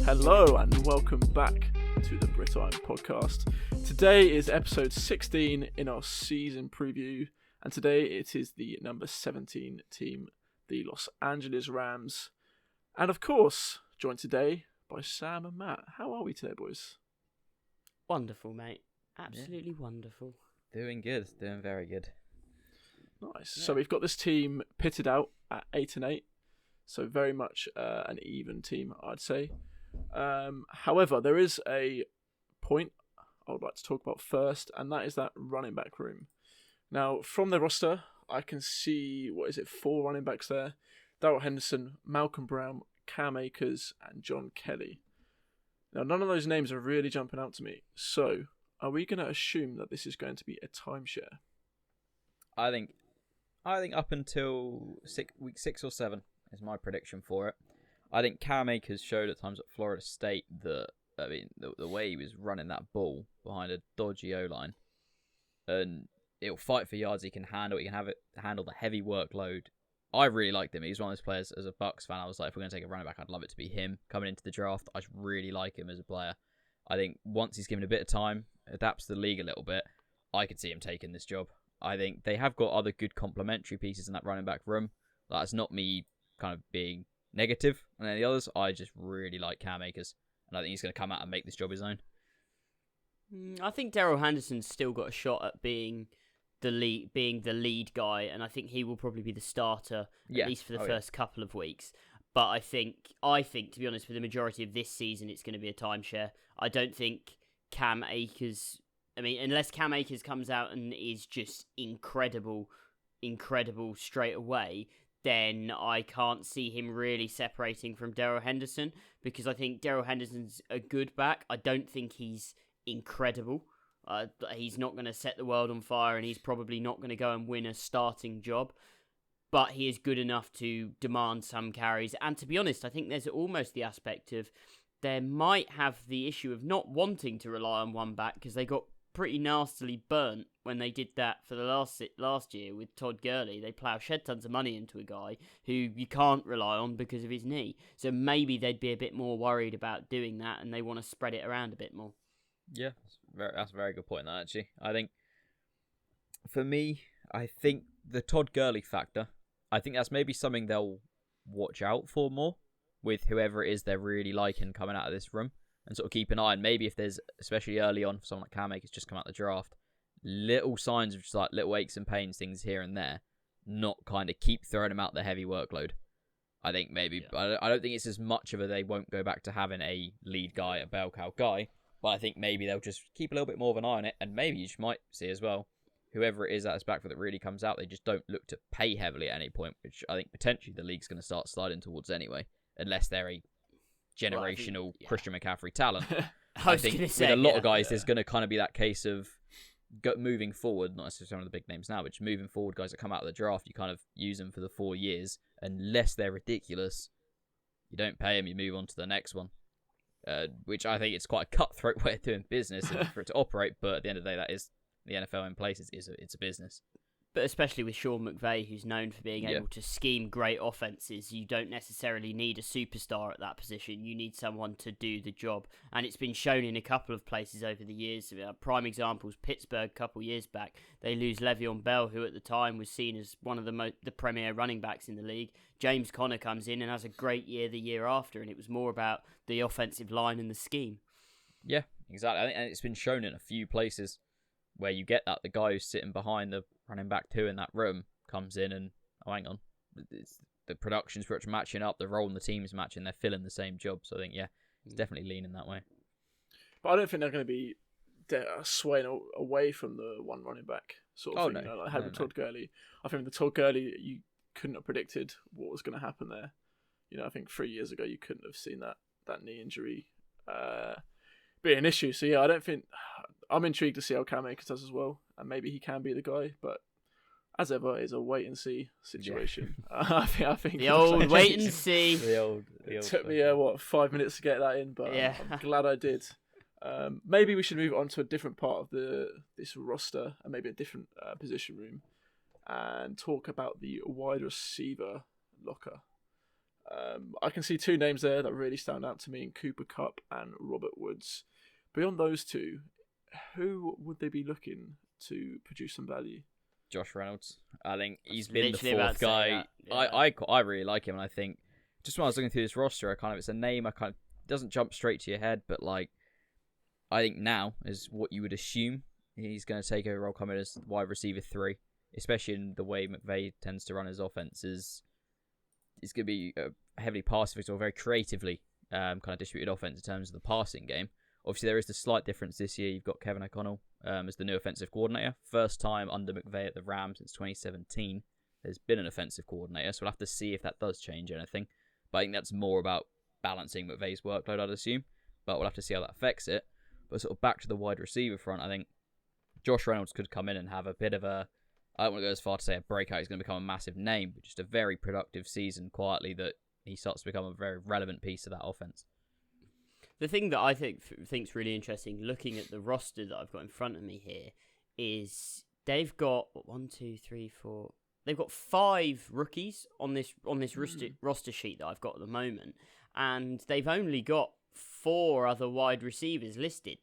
Hello and welcome back to the Brit Iron podcast. Today is episode 16 in our season preview, and today it is the number 17 team, the Los Angeles Rams. And of course, joined today by Sam and Matt. How are we today, boys? Wonderful, mate. Absolutely wonderful. Doing good. Doing very good. Nice. Yeah. So we've got this team pitted out at 8-8. So very much an even team, I'd say. However, there is a point I would like to talk about first, and that is that running back room. Now, from the roster, I can see, 4 running backs there. Darrell Henderson, Malcolm Brown, Cam Akers, and John Kelly. Now, none of those names are really jumping out to me. So, are we going to assume that this is going to be a timeshare? I think up until week 6 or 7 is my prediction for it. I think Cam Akers showed at times at Florida State that, the way he was running that ball behind a dodgy O-line, and it'll fight for yards. He can handle handle the heavy workload. I really liked him. He's one of those players, as a Bucs fan, I was like, if we're going to take a running back, I'd love it to be him coming into the draft. I really like him as a player. I think once he's given a bit of time, adapts to the league a little bit, I could see him taking this job. I think they have got other good complementary pieces in that running back room. That's not me kind of being negative on any others. I just really like Cam Akers, and I think he's going to come out and make this job his own. I think Darrell Henderson's still got a shot at being the lead guy, and I think he will probably be the starter, at least for the first couple of weeks. But I think, to be honest, for the majority of this season, it's going to be a timeshare. I don't think Cam Akers... unless Cam Akers comes out and is just incredible straight away, then I can't see him really separating from Darrell Henderson, because I think Darrell Henderson's a good back. I don't think he's incredible. He's not going to set the world on fire, and he's probably not going to go and win a starting job. But he is good enough to demand some carries. And to be honest, I think there's almost the aspect of there might have the issue of not wanting to rely on one back, because they got pretty nastily burnt when they did that for the last year with Todd Gurley. They shed tons of money into a guy who you can't rely on because of his knee. So maybe they'd be a bit more worried about doing that, and they want to spread it around a bit more. Yeah, that's a very good point, that, actually. I think, for me, the Todd Gurley factor, I think that's maybe something they'll watch out for more with whoever it is they're really liking coming out of this room, and sort of keep an eye on. Maybe if there's, especially early on, for someone like Cam Akers just come out of the draft, little signs of just like little aches and pains, things here and there, not kind of keep throwing them out the heavy workload. I think maybe, I don't think it's as much of a they won't go back to having a lead guy, a bell cow guy, but I think maybe they'll just keep a little bit more of an eye on it, and maybe you might see as well, whoever it is at his back that really comes out, they just don't look to pay heavily at any point, which I think potentially the league's going to start sliding towards anyway, unless they're a generational Christian McCaffrey talent. I think with a lot of guys, there's going to kind of be that case of moving forward, not necessarily some of the big names now, but just moving forward, guys that come out of the draft, you kind of use them for the 4 years. Unless they're ridiculous, you don't pay them, you move on to the next one. Which I think it's quite a cutthroat way of doing business for it to operate, but at the end of the day, that is the NFL in place. It's a business. But especially with Sean McVay, who's known for being able to scheme great offenses, you don't necessarily need a superstar at that position. You need someone to do the job. And it's been shown in a couple of places over the years. Prime examples, Pittsburgh a couple of years back. They lose Le'Veon Bell, who at the time was seen as one of the premier running backs in the league. James Conner comes in and has a great year the year after, and it was more about the offensive line and the scheme. Yeah, exactly. And it's been shown in a few places where you get that. The guy who's sitting behind the running back 2 in that room comes in and, hang on, the production's pretty much matching up, the role in the team is matching, they're filling the same job. So I think, it's definitely leaning that way. But I don't think they're going to be swaying away from the one running back sort of thing. No. Like having Todd Gurley. I think with the Todd Gurley, you couldn't have predicted what was going to happen there. I think 3 years ago, you couldn't have seen that knee injury be an issue. So I don't think... I'm intrigued to see how Cam Akers does as well, and maybe he can be the guy, but as ever, it's a wait and see situation. I think the old wait and see. It took me 5 minutes to get that in, but I'm glad I did. Maybe we should move on to a different part of this roster, and maybe a different position room, and talk about the wide receiver locker. I can see two names there that really stand out to me in Cooper Kupp and Robert Woods. Beyond those two, who would they be looking to produce some value? Josh Reynolds. I think he's been the literally fourth guy. Yeah. I really like him, and I think just when I was looking through this roster, it's a name doesn't jump straight to your head, but like I think now is what you would assume he's going to take over role coming as wide receiver 3, especially in the way McVay tends to run his offenses. It's going to be a heavily passive or very creatively kind of distributed offense in terms of the passing game. Obviously, there is the slight difference this year. You've got Kevin O'Connell as the new offensive coordinator. First time under McVay at the Rams since 2017. There's been an offensive coordinator, so we'll have to see if that does change anything. But I think that's more about balancing McVay's workload, I'd assume. But we'll have to see how that affects it. But sort of back to the wide receiver front, I think Josh Reynolds could come in and have a bit of a, I don't want to go as far to say a breakout, he's going to become a massive name, but just a very productive season quietly that he starts to become a very relevant piece of that offense. The thing that I think's really interesting, looking at the roster that I've got in front of me here, is they've got they've got 5 rookies on this roster sheet that I've got at the moment, and they've only got 4 other wide receivers listed.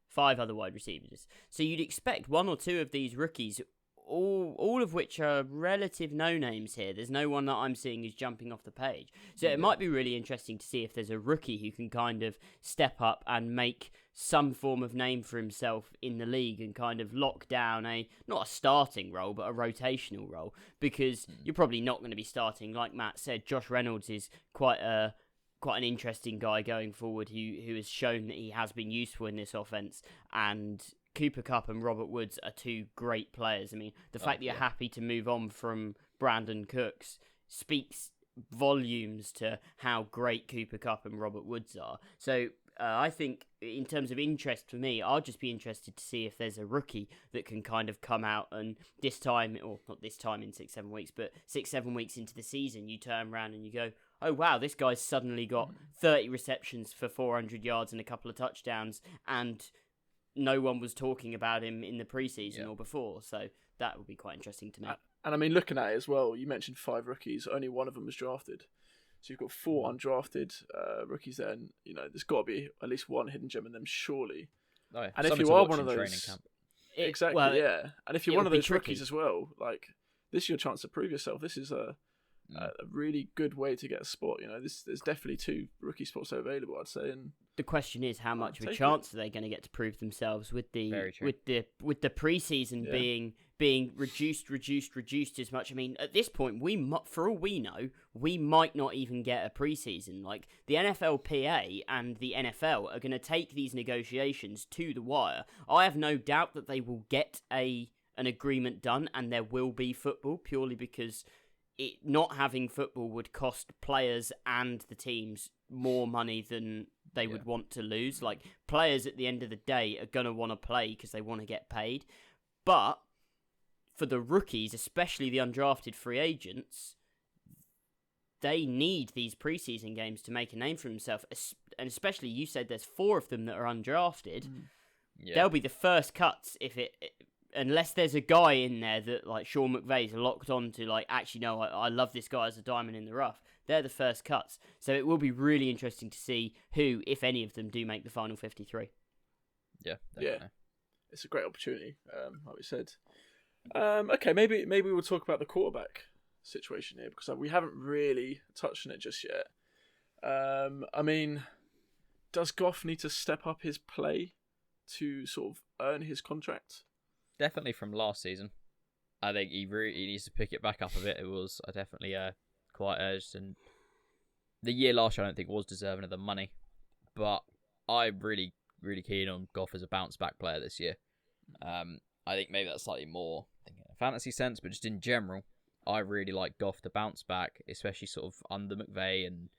Five other wide receivers. So you'd expect 1 or 2 of these rookies, all of which are relative no-names here. There's no one that I'm seeing is jumping off the page. So it might be really interesting to see if there's a rookie who can kind of step up and make some form of name for himself in the league and kind of lock down not a starting role, but a rotational role. Because you're probably not going to be starting. Like Matt said, Josh Reynolds is quite an interesting guy going forward who has shown that he has been useful in this offense, and Cooper Kupp and Robert Woods are 2 great players. I mean, the fact that you're happy to move on from Brandon Cooks speaks volumes to how great Cooper Kupp and Robert Woods are. So I think in terms of interest for me, I'll just be interested to see if there's a rookie that can kind of come out and this time, or not this time in 6-7 weeks, but 6-7 weeks into the season, you turn around and you go, oh wow, this guy's suddenly got 30 receptions for 400 yards and a couple of touchdowns, and no one was talking about him in the preseason or before. So that would be quite interesting to me. And I mean, looking at it as well, you mentioned 5 rookies, only one of them was drafted. So you've got 4 undrafted rookies there, and there's got to be at least one hidden gem in them, surely. Oh, yeah. And if you are one of those, training camp. Exactly, yeah. And if you're one of those rookies as well, like, this is your chance to prove yourself. This is a really good way to get a spot. There's definitely 2 rookie spots available, I'd say. And the question is, how much of a chance are they going to get to prove themselves with the preseason being reduced as much? I mean, at this point, for all we know, we might not even get a preseason. Like, the NFLPA and the NFL are going to take these negotiations to the wire. I have no doubt that they will get an agreement done, and there will be football, purely because not having football would cost players and the teams more money than they would want to lose. Like, players at the end of the day are going to want to play because they want to get paid. But for the rookies, especially the undrafted free agents, they need these preseason games to make a name for themselves. And especially, you said there's 4 of them that are undrafted. They'll be the first cuts unless there's a guy in there that, like, Sean McVay's locked on to, like, actually, no, I love this guy as a diamond in the rough. They're the first cuts. So it will be really interesting to see who, if any of them, do make the final 53. Yeah, definitely. Yeah. It's a great opportunity, like we said. Okay, maybe we'll talk about the quarterback situation here, because we haven't really touched on it just yet. I mean, does Goff need to step up his play to sort of earn his contract? Definitely from last season. I think he needs to pick it back up a bit. It was definitely quite urged, and the year last year I don't think was deserving of the money, but I'm really, really keen on Goff as a bounce back player this year. I think maybe that's slightly more in a fantasy sense, but just in general, I really like Goff to bounce back, especially sort of under McVay, and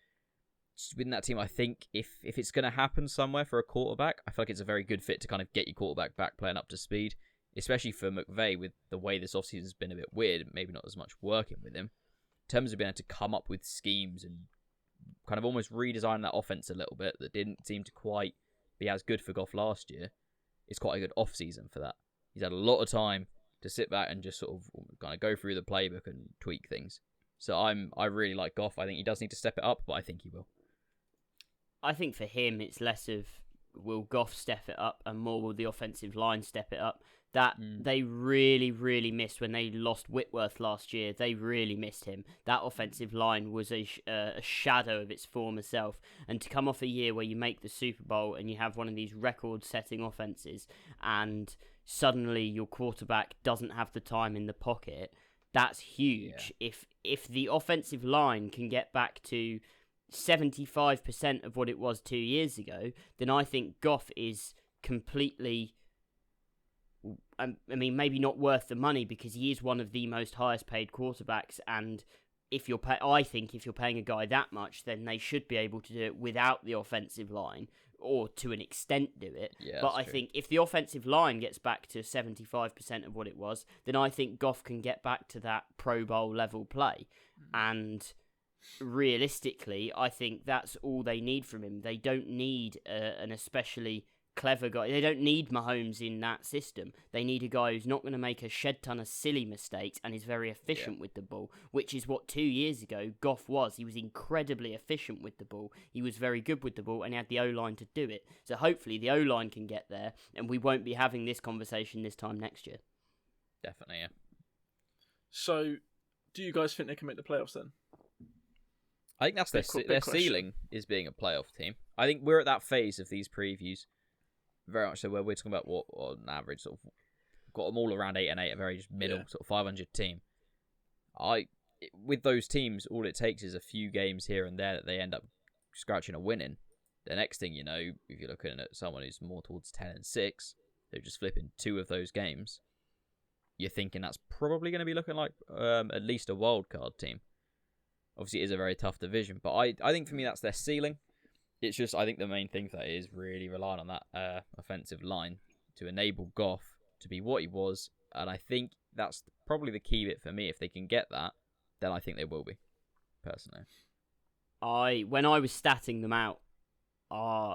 just within that team. I think if it's going to happen somewhere for a quarterback, I feel like it's a very good fit to kind of get your quarterback back playing up to speed, especially for McVay with the way this offseason has been a bit weird, maybe not as much working with him, in terms of being able to come up with schemes and kind of almost redesign that offense a little bit that didn't seem to quite be as good for Goff last year. It's quite a good off-season for that. He's had a lot of time to sit back and just sort of kind of go through the playbook and tweak things. So I really like Goff. I think he does need to step it up, but I think he will. I think for him, it's less of will Goff step it up and more will the offensive line step it up. That they really, really missed when they lost Whitworth last year. They really missed him. That offensive line was a shadow of its former self. And to come off a year where you make the Super Bowl and you have one of these record-setting offenses and suddenly your quarterback doesn't have the time in the pocket, that's huge. Yeah. If the offensive line can get back to 75% of what it was 2 years ago, then I think Goff is completely... I mean, maybe not worth the money because he is one of the most highest paid quarterbacks. And I think if you're paying a guy that much, then they should be able to do it without the offensive line, or to an extent do it. Yeah, but I think if the offensive line gets back to 75% of what it was, then I think Goff can get back to that Pro Bowl level play. And realistically, I think that's all they need from him. They don't need an especially clever guy. They don't need Mahomes in that system. They need a guy who's not going to make a shed ton of silly mistakes and is very efficient with the ball, which is what 2 years ago Goff was. He was incredibly efficient with the ball. He was very good with the ball and he had the O-line to do it. So hopefully the O-line can get there and we won't be having this conversation this time next year. Definitely, yeah. So, do you guys think they can make the playoffs then? I think that's their ceiling, is being a playoff team. I think we're at that phase of these previews very much so where we're talking about what on average sort of got them all around 8-8, a very just middle sort of 500 team. With those teams, all it takes is a few games here and there that they end up scratching a win in. The next thing you know, if you're looking at someone who's more towards 10-6, they're just flipping 2 of those games. You're thinking that's probably going to be looking like at least a wild card team. Obviously, it is a very tough division, but I think for me that's their ceiling. It's just, I think the main thing for that is really relying on that offensive line to enable Goff to be what he was. And I think that's probably the key bit for me. If they can get that, then I think they will be, personally. When I was statting them out,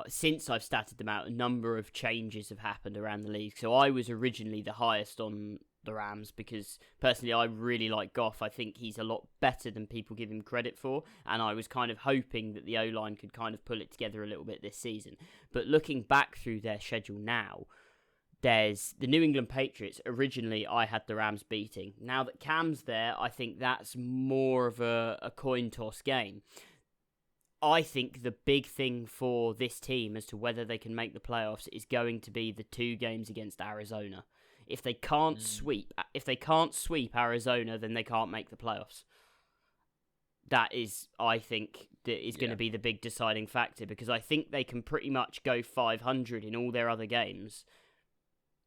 since I've statted them out, a number of changes have happened around the league. So I was originally the highest on the Rams because personally I really like Goff. I think he's a lot better than people give him credit for, and I was kind of hoping that the O-line could kind of pull it together a little bit this season. But looking back through their schedule now, there's the New England Patriots. Originally I had the Rams beating. Now that Cam's there, I think that's more of a coin toss game. I think the big thing for this team as to whether they can make the playoffs is going to be the 2 games against Arizona. If they can't sweep Arizona, then they can't make the playoffs. That is, I think, going to be the big deciding factor because I think they can pretty much go 500 in all their other games.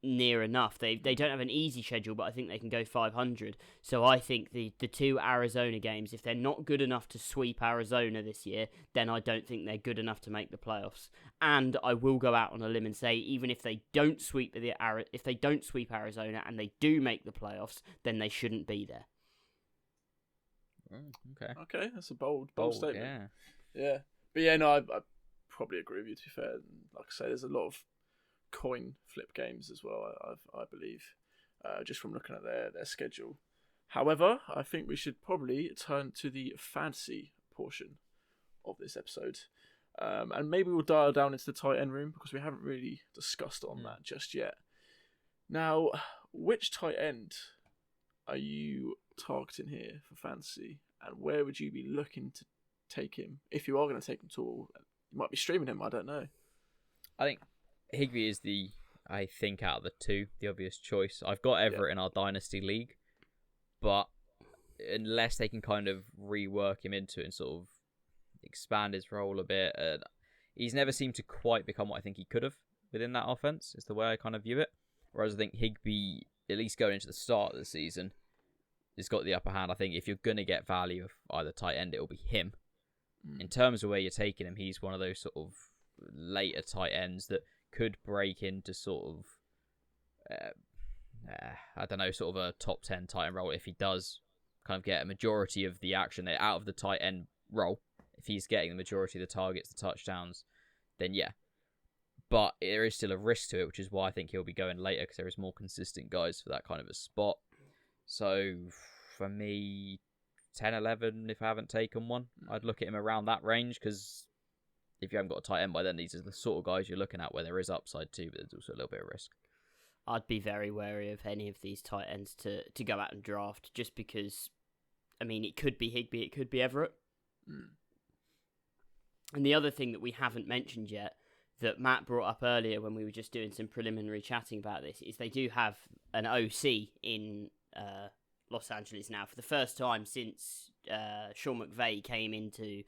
Near enough. They don't have an easy schedule, but I think they can go 500. So I think the 2 Arizona games, if they're not good enough to sweep Arizona this year, then I don't think they're good enough to make the playoffs. And I will go out on a limb and say, even if they don't sweep Arizona and they do make the playoffs, then they shouldn't be there. Okay, that's a bold statement. Yeah. But I probably agree with you, to be fair. Like I say, there's a lot of coin flip games as well, I believe, just from looking at their schedule. However, I think we should probably turn to the fantasy portion of this episode, and maybe we'll dial down into the tight end room because we haven't really discussed on that just yet. Now, which tight end are you targeting here for fantasy, and where would you be looking to take him if you are going to take him at all? You might be streaming him, I don't know. I think Higbee is I think out of the 2, the obvious choice. I've got Everett in our Dynasty League, but unless they can kind of rework him into it and sort of expand his role a bit, he's never seemed to quite become what I think he could have within that offense, is the way I kind of view it. Whereas I think Higbee, at least going into the start of the season, has got the upper hand. I think if you're going to get value of either tight end, it'll be him. In terms of where you're taking him, he's one of those sort of later tight ends that could break into sort of, sort of a top 10 tight end role if he does kind of get a majority of the action there out of the tight end role. If he's getting the majority of the targets, the touchdowns, then yeah. But there is still a risk to it, which is why I think he'll be going later because there is more consistent guys for that kind of a spot. So for me, 10, 11 if I haven't taken one. I'd look at him around that range because if you haven't got a tight end by then, these are the sort of guys you're looking at where there is upside too, but there's also a little bit of risk. I'd be very wary of any of these tight ends to go out and draft just because, I mean, it could be Higbee, it could be Everett. And the other thing that we haven't mentioned yet that Matt brought up earlier when we were just doing some preliminary chatting about this is they do have an OC in Los Angeles now for the first time since Sean McVay came into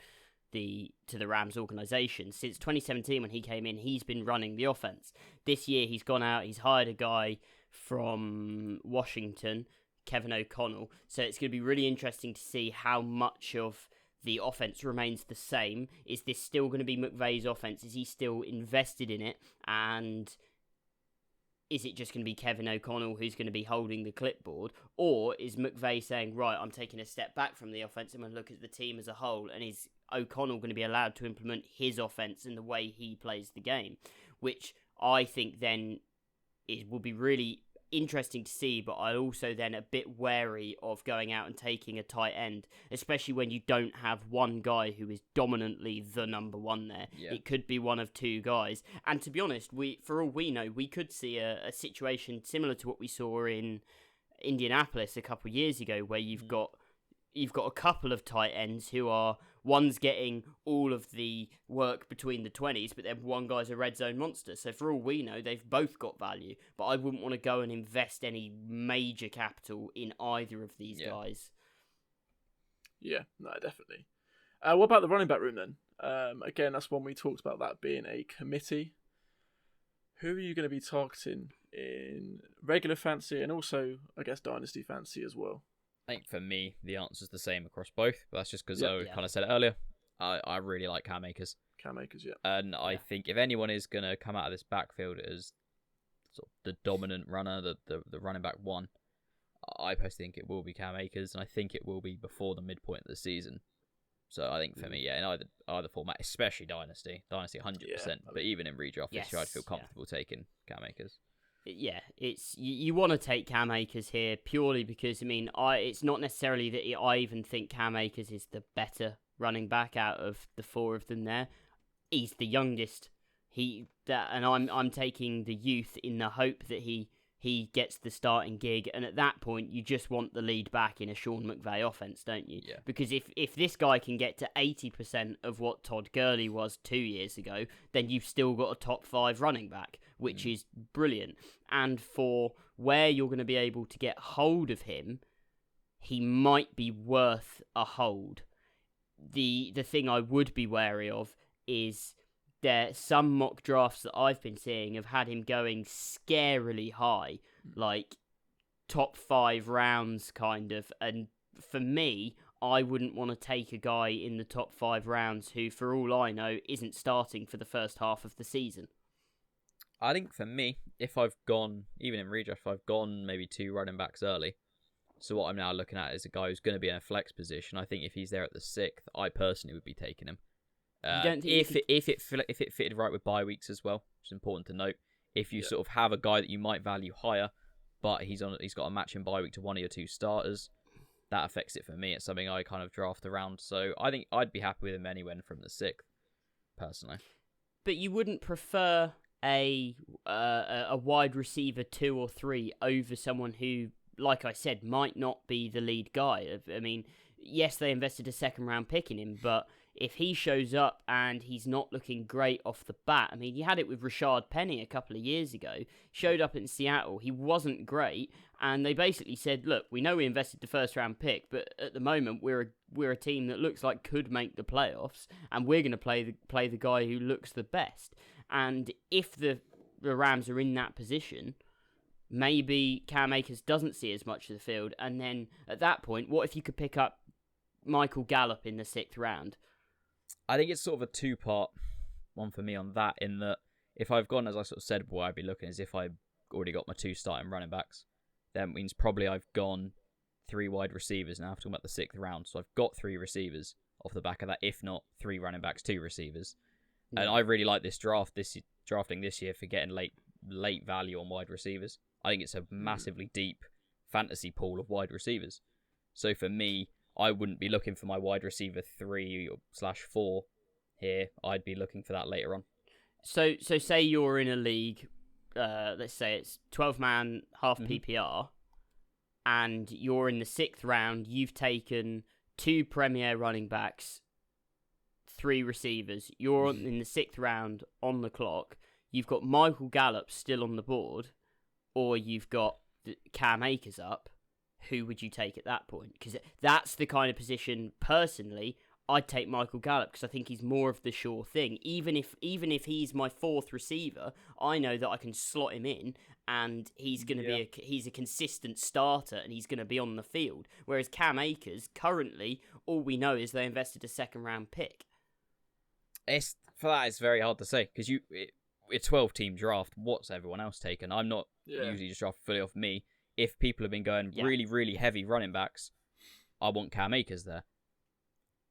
the Rams organization. Since 2017 when he came in, he's been running the offense. This year he's gone out, he's hired a guy from Washington, Kevin O'Connell. So it's going to be really interesting to see how much of the offense remains the same. Is this still going to be McVay's offense? Is he still invested in it? And is it just going to be Kevin O'Connell who's going to be holding the clipboard? Or is McVay saying, right, I'm taking a step back from the offense, I'm going to look at the team as a whole, and is O'Connell going to be allowed to implement his offense in the way he plays the game? Which I think then will be really interesting to see, but I also then a bit wary of going out and taking a tight end, especially when you don't have one guy who is dominantly the number one there. Yeah. It could be one of two guys, and to be honest, for all we know, we could see a situation similar to what we saw in Indianapolis a couple of years ago, where you've got a couple of tight ends who are, one's getting all of the work between the 20s, but then one guy's a red zone monster. So for all we know, they've both got value. But I wouldn't want to go and invest any major capital in either of these guys. Yeah, no, definitely. What about the running back room then? Again, that's one we talked about, that being a committee. Who are you going to be targeting in regular fantasy and also, I guess, dynasty fantasy as well? I think for me, the answer's the same across both, but that's just because I kind of said it earlier. I really like Cam Akers. Cam Akers, yeah. And I think if anyone is going to come out of this backfield as sort of the dominant runner, the running back one, I personally think it will be Cam Akers, and I think it will be before the midpoint of the season. So I think for me, in either format, especially Dynasty 100%, but even in redraft this year, I'd feel comfortable taking Cam Akers. Yeah, it's you want to take Cam Akers here purely because, I mean, it's not necessarily that I even think Cam Akers is the better running back out of the four of them there. He's the youngest. And I'm taking the youth in the hope that he gets the starting gig, and at that point you just want the lead back in a Sean McVay offense, don't you? Yeah. Because if this guy can get to 80% of what Todd Gurley was 2 years ago, then you've still got a top 5 running back, which is brilliant. And for where you're going to be able to get hold of him, he might be worth a hold. The thing I would be wary of is some mock drafts that I've been seeing have had him going scarily high, like top 5 rounds kind of. And for me, I wouldn't want to take a guy in the top 5 rounds who, for all I know, isn't starting for the first half of the season. I think for me, if I've gone, even in redraft, if I've gone maybe 2 running backs early, so what I'm now looking at is a guy who's going to be in a flex position. I think if he's there at the 6th, I personally would be taking him. If it fitted right with bye weeks as well, it's important to note. If you sort of have a guy that you might value higher, but he's got a matching bye week to one of your 2 starters, that affects it for me. It's something I kind of draft around. So I think I'd be happy with him anywhere from the 6th, personally. But you wouldn't prefer a wide receiver 2 or 3 over someone who, like I said, might not be the lead guy. I mean, yes, they invested a 2nd round pick in him, but if he shows up and he's not looking great off the bat, I mean, you had it with Rashad Penny a couple of years ago, showed up in Seattle, he wasn't great, and they basically said, look, we know we invested the 1st round pick, but at the moment we're a team that looks like could make the playoffs, and we're going to play the guy who looks the best. And if the Rams are in that position, maybe Cam Akers doesn't see as much of the field, and then at that point, what if you could pick up Michael Gallup in the 6th round? I think it's sort of a 2-part one for me on that, in that if I've gone, as I sort of said, where I'd be looking is if I've already got my 2 starting running backs, that means probably I've gone 3 wide receivers now. I'm talking about the 6th round, so I've got 3 receivers off the back of that, if not 3 running backs, 2 receivers. Yeah. And I really like this drafting this year for getting late value on wide receivers. I think it's a massively deep fantasy pool of wide receivers. So for me, I wouldn't be looking for my wide receiver 3/4 here. I'd be looking for that later on. So say you're in a league, let's say it's 12-man, half PPR, and you're in the 6th round, you've taken 2 premier running backs, 3 receivers. You're in the 6th round on the clock. You've got Michael Gallup still on the board, or you've got Cam Akers up. Who would you take at that point? Because that's the kind of position, personally, I'd take Michael Gallup, because I think he's more of the sure thing. Even if he's my 4th receiver, I know that I can slot him in, and he's going to be he's a consistent starter, and he's going to be on the field. Whereas Cam Akers, currently, all we know is they invested a 2nd-round pick. It's very hard to say, because it's 12-team draft. What's everyone else taken? I'm not usually just drafted fully off me. If people have been going really, really heavy running backs, I want Cam Akers there.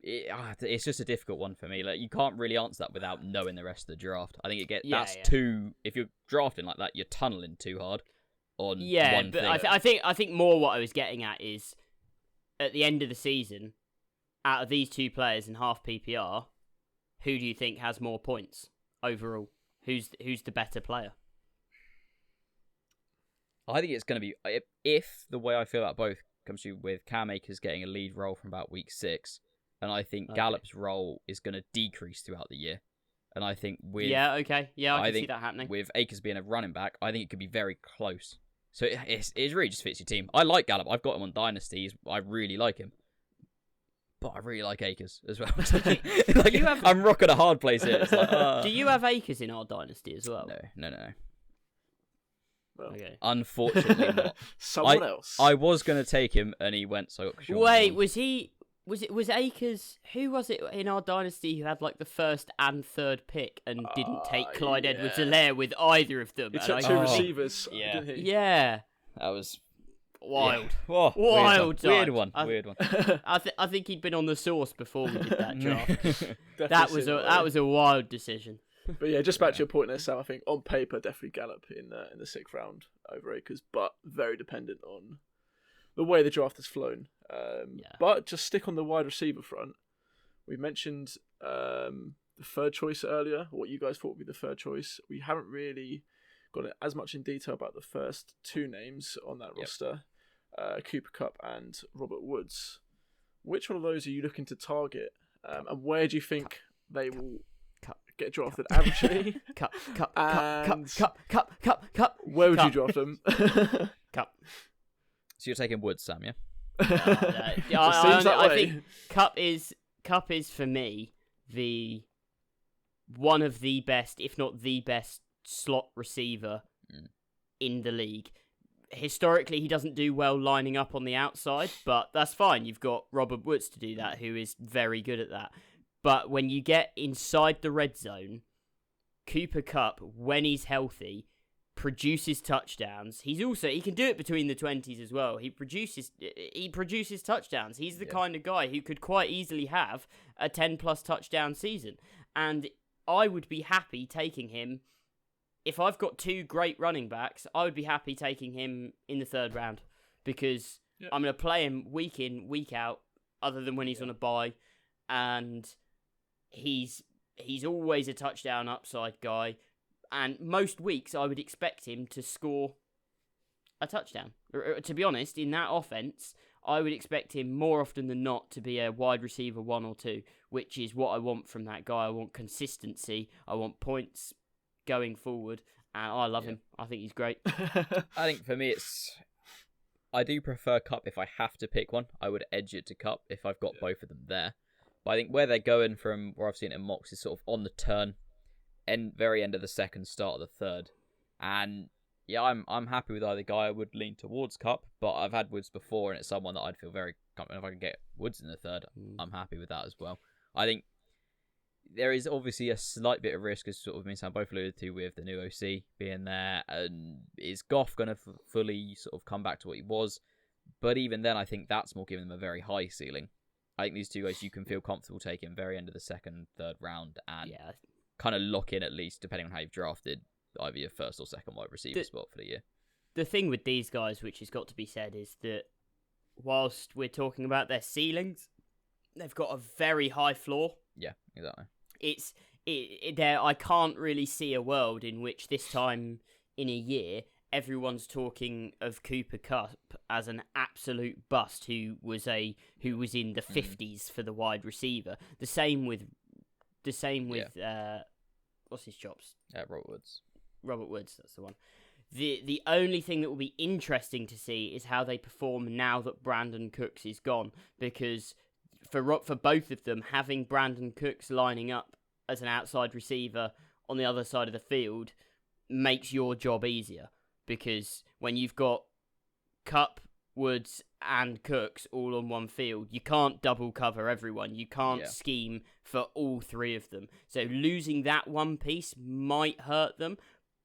It's just a difficult one for me. Like, you can't really answer that without knowing the rest of the draft. I think too. If you're drafting like that, you're tunneling too hard on one thing. I think more what I was getting at is, at the end of the season, out of these 2 players in half PPR, who do you think has more points overall? Who's the better player? I think it's going to be, if the way I feel about both comes to with Cam Akers getting a lead role from about week 6. And I think Gallup's role is going to decrease throughout the year. And I think with... I can see that happening. With Akers being a running back, I think it could be very close. So it really just fits your team. I like Gallup. I've got him on Dynasty. I really like him. But I really like Akers as well. I'm rocking a hard place here. It's like, do you have Akers in our Dynasty as well? No. Well, okay. Unfortunately not. Someone else. I was going to take him, and he went, so I got Sean. Wait, was Akers, who was it in our Dynasty who had like the 1st and 3rd pick and didn't take Clyde Edwards-Helaire with either of them? He took 2 receivers, didn't he? Yeah. That was wild. Yeah. Oh, wild. Weird one. I think he'd been on the sauce before we did that draft. Definitely that was a wild decision. But yeah, just back to your point there, Sam. I think on paper, definitely Gallup in the 6th round over Akers, but very dependent on the way the draft has flown. But just stick on the wide receiver front. We mentioned the 3rd choice earlier, what you guys thought would be the 3rd choice. We haven't really gone as much in detail about the first 2 names on that roster, Cooper Kupp and Robert Woods. Which one of those are you looking to target? And where do you think they will get drafted averagely? Cup. Where would you draft them? Cup. So you're taking Woods, Sam, yeah? I think Cup is for me one of the best, if not the best, slot receiver in the league. Historically, he doesn't do well lining up on the outside, but that's fine. You've got Robert Woods to do that, who is very good at that. But when you get inside the red zone, Cooper Kupp, when he's healthy, produces touchdowns. He can do it between the 20s as well. He produces touchdowns. He's the kind of guy who could quite easily have a 10+ touchdown season. And I would be happy taking him. If I've got 2 great running backs, I would be happy taking him in the 3rd round, because I'm going to play him week in, week out, other than when he's on a bye, and he's always a touchdown upside guy, and most weeks I would expect him to score a touchdown. To be honest, in that offense, I would expect him more often than not to be a wide receiver 1 or 2, which is what I want from that guy. I want consistency. I want points going forward, and I love him. I think he's great. I think for me, I do prefer Kupp. If I have to pick one, I would edge it to Kupp if I've got both of them there. But I think where they're going from where I've seen it in mocks is sort of on the turn, very end of the 2nd, start of the 3rd. And yeah, I'm happy with either guy. I would lean towards Kupp, but I've had Woods before, and it's someone that I'd feel very confident if I can get Woods in the 3rd. I'm happy with that as well. I think there is obviously a slight bit of risk, as sort of Sam both alluded to, with the new OC being there. And is Goff going to fully sort of come back to what he was? But even then, I think that's more giving them a very high ceiling. I think these 2 guys you can feel comfortable taking very end of the 2nd, 3rd round, and kind of lock in, at least, depending on how you've drafted, either your 1st or 2nd wide receiver spot for the year. The thing with these guys, which has got to be said, is that whilst we're talking about their ceilings, they've got a very high floor. Yeah, exactly. I can't really see a world in which this time in a year everyone's talking of Cooper Kupp as an absolute bust who was in the 50s for the wide receiver. The same with what's his chops? Robert Woods. Robert Woods, that's the one. The only thing that will be interesting to see is how they perform now that Brandon Cooks is gone, because for both of them, having Brandon Cooks lining up as an outside receiver on the other side of the field makes your job easier, because when you've got Kupp, Woods and Cooks all on one field, you can't double cover everyone. You can't scheme for all three of them. So losing that one piece might hurt them.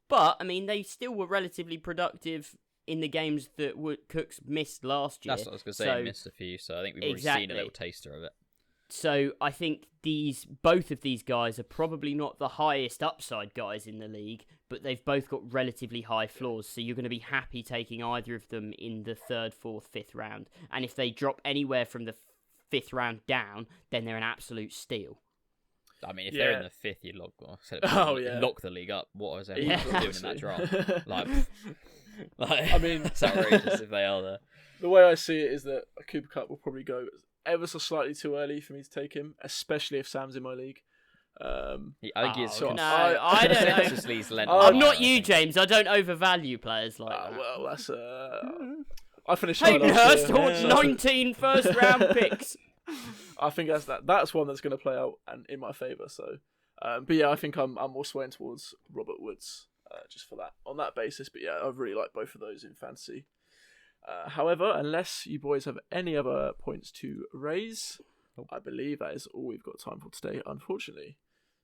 But, I mean, they still were relatively productive in the games that Cooks missed last year. That's what I was going to say. He missed a few, so I think we've already seen a little taster of it. So I think both of these guys are probably not the highest upside guys in the league, but they've both got relatively high floors, so you're going to be happy taking either of them in the 3rd, 4th, 5th round. And if they drop anywhere from the 5th round down, then they're an absolute steal. I mean, if they're in the 5th, you'd lock the league up. What was everyone doing in that draft? I mean, it's outrageous if they are there. The way I see it is that a Cooper Kupp will probably go ever so slightly too early for me to take him, especially if Sam's in my league. I think he's I don't know. I'm not you, James. I don't overvalue players like that. Well, that's I finished Hayden Hurst holds 19 first-round picks. I think that's one that's going to play out and in my favour. So, but yeah, I think I'm more swaying towards Robert Woods just for that on that basis. But yeah, I really like both of those in fantasy. However, unless you boys have any other points to raise, I believe that is all we've got time for today, unfortunately.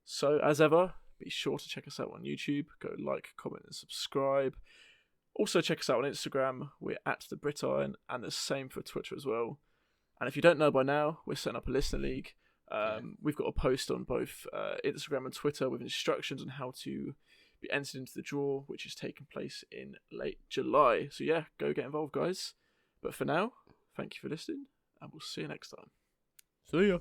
So, as ever, be sure to check us out on YouTube. Go like, comment, and subscribe. Also, check us out on Instagram. We're at the Brit Iron, and the same for Twitter as well. And if you don't know by now, we're setting up a listener league. We've got a post on both Instagram and Twitter with instructions on how to be entered into the draw, which is taking place in late July. So yeah, go get involved, guys. But for now, thank you for listening, and we'll see you next time. See ya.